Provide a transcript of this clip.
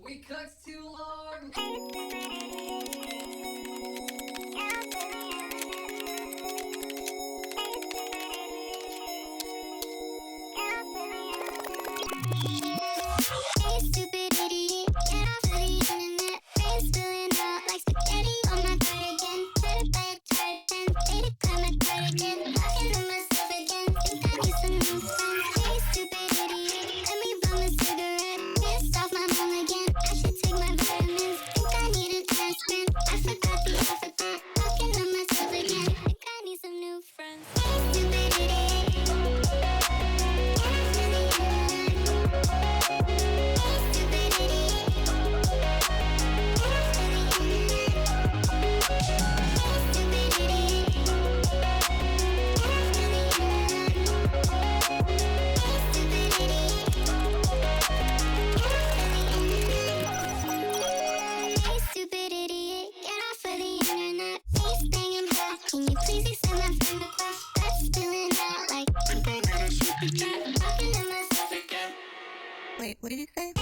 We cooked too long. Hey, stupid idiot, get off of the internet. Face spilling out like spaghetti on my cardigan. Try to buy a tartan, pay to climb my cardigan. Talking to myself again, think I need some new friends. Hey, stupid idiot, let me bum a cigarette. Pissed off my mom again, I should take my vitamins. Think I need an aspirin, I forgot the alphabet. Talking to myself again, think I need some new friends. Hey, stupid idiot, get off of the internet. Face banging back. Can you please accept my friend request? That's spilling out like think I need a super cat. Talking to myself again. Wait, what did you say?